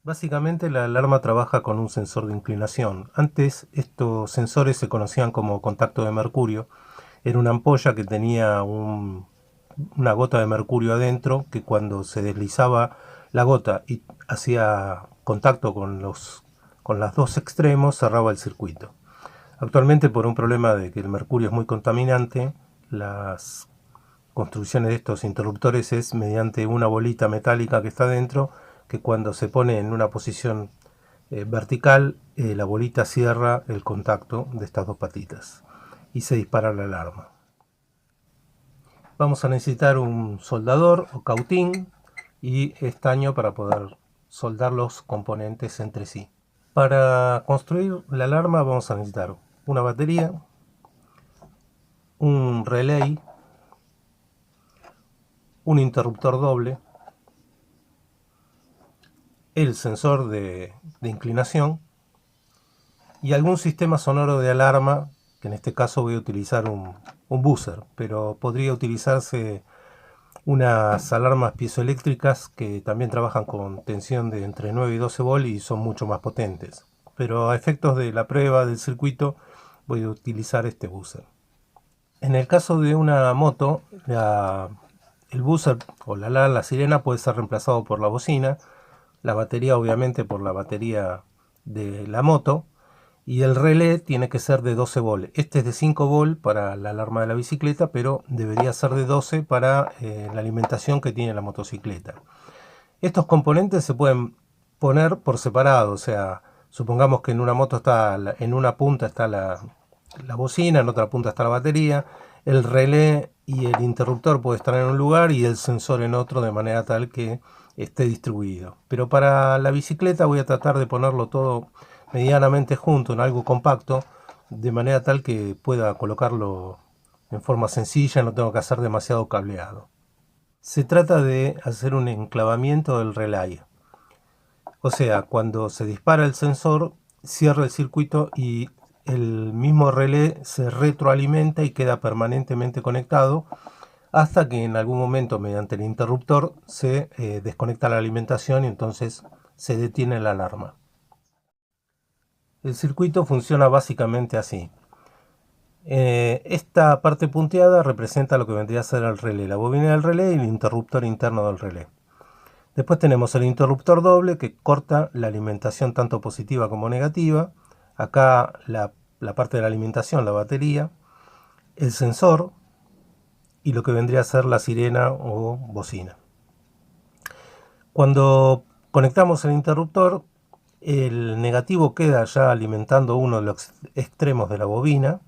Básicamente la alarma trabaja con un sensor de inclinación. Antes estos sensores se conocían como contacto de mercurio. Era una ampolla que tenía una gota de mercurio adentro que cuando se deslizaba la gota y hacía contacto con los dos extremos cerraba el circuito. Actualmente, por un problema de que el mercurio es muy contaminante, las construcciones de estos interruptores es mediante una bolita metálica que está dentro, que cuando se pone en una posición vertical, la bolita cierra el contacto de estas dos patitas y se dispara la alarma. Vamos a necesitar un soldador o cautín y estaño para poder soldar los componentes entre sí. Para construir la alarma vamos a necesitar una batería, un relay, un interruptor doble, el sensor de inclinación y algún sistema sonoro de alarma, que en este caso voy a utilizar un buzzer, pero podría utilizarse unas alarmas piezoeléctricas que también trabajan con tensión de entre 9 y 12 volt y son mucho más potentes. Pero a efectos de la prueba del circuito voy a utilizar este buzzer. En el caso de una moto, el buzzer o la sirena puede ser reemplazado por la bocina, la batería obviamente por la batería de la moto, y el relé tiene que ser de 12 volt. Este es de 5 volt para la alarma de la bicicleta, pero debería ser de 12 para la alimentación que tiene la motocicleta. Estos componentes se pueden poner por separado, o sea, supongamos que en una moto está, en una punta está la bocina, en otra punta está la batería, el relé y el interruptor puede estar en un lugar y el sensor en otro, de manera tal que esté distribuido. Pero para la bicicleta voy a tratar de ponerlo todo medianamente junto en algo compacto, de manera tal que pueda colocarlo en forma sencilla, no tengo que hacer demasiado cableado. Se trata de hacer un enclavamiento del relay. O sea, cuando se dispara el sensor, cierra el circuito y el mismo relé se retroalimenta y queda permanentemente conectado hasta que en algún momento mediante el interruptor se desconecta la alimentación y entonces se detiene la alarma. El circuito funciona básicamente así. Esta parte punteada representa lo que vendría a ser el relé, la bobina del relé y el interruptor interno del relé. Después tenemos el interruptor doble que corta la alimentación tanto positiva como negativa. Acá la parte de la alimentación, la batería, el sensor y lo que vendría a ser la sirena o bocina. Cuando conectamos el interruptor, el negativo queda ya alimentando uno de los extremos de la bobina,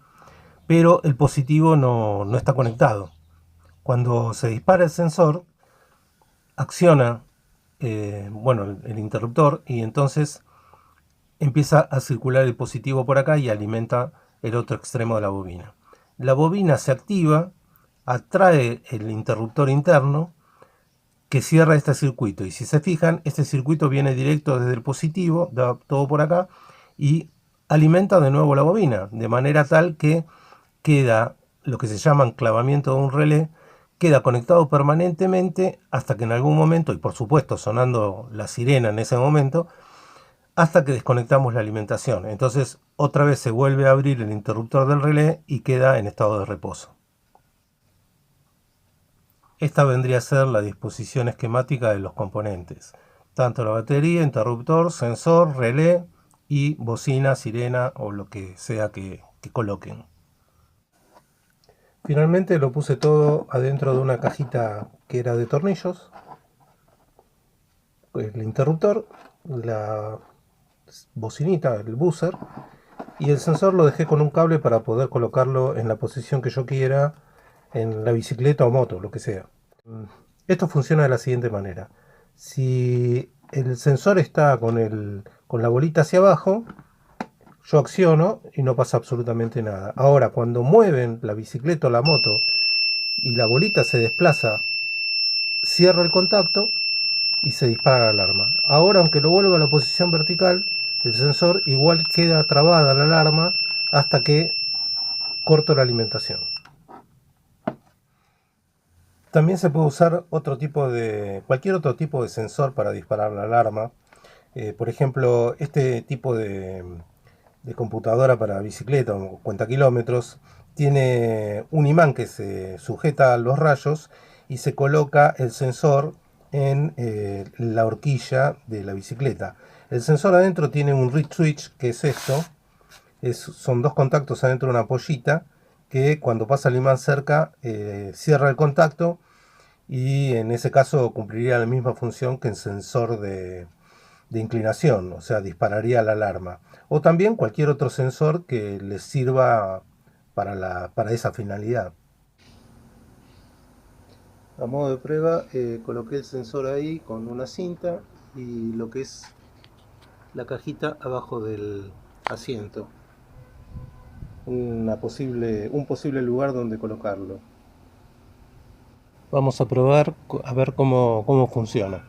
pero el positivo no está conectado. Cuando se dispara el sensor, acciona el interruptor y entonces empieza a circular el positivo por acá y alimenta el otro extremo de la bobina. La bobina se activa, atrae el interruptor interno que cierra este circuito. Y si se fijan, este circuito viene directo desde el positivo, da todo por acá, y alimenta de nuevo la bobina, de manera tal que queda lo que se llama enclavamiento de un relé, queda conectado permanentemente hasta que en algún momento, y por supuesto sonando la sirena en ese momento, hasta que desconectamos la alimentación. Entonces otra vez se vuelve a abrir el interruptor del relé y queda en estado de reposo. Esta vendría a ser la disposición esquemática de los componentes. Tanto la batería, interruptor, sensor, relé y bocina, sirena o lo que sea que coloquen. Finalmente lo puse todo adentro de una cajita que era de tornillos. El interruptor, la bocinita, el buzzer, y el sensor lo dejé con un cable para poder colocarlo en la posición que yo quiera en la bicicleta o moto, lo que sea. Esto funciona de la siguiente manera. Si el sensor está con la bolita hacia abajo, yo acciono y no pasa absolutamente nada. Ahora, cuando mueven la bicicleta o la moto y la bolita se desplaza, cierra el contacto y se dispara la alarma. Ahora, aunque lo vuelva a la posición vertical, el sensor igual queda trabada la alarma hasta que corto la alimentación. También se puede usar cualquier otro tipo de sensor para disparar la alarma. Por ejemplo, este tipo de computadora para bicicleta o cuenta kilómetros tiene un imán que se sujeta a los rayos y se coloca el sensor en la horquilla de la bicicleta. El sensor adentro tiene un reed switch, que es esto. Son dos contactos adentro de una pollita que cuando pasa el imán cerca cierra el contacto, y en ese caso cumpliría la misma función que el sensor de inclinación, o sea, dispararía la alarma. O también cualquier otro sensor que les sirva para esa finalidad. A modo de prueba, coloqué el sensor ahí con una cinta y lo que es la cajita abajo del asiento. Un posible lugar donde colocarlo. Vamos a probar a ver cómo funciona.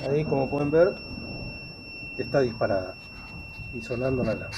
Ahí, como pueden ver, está disparada y sonando la alarma.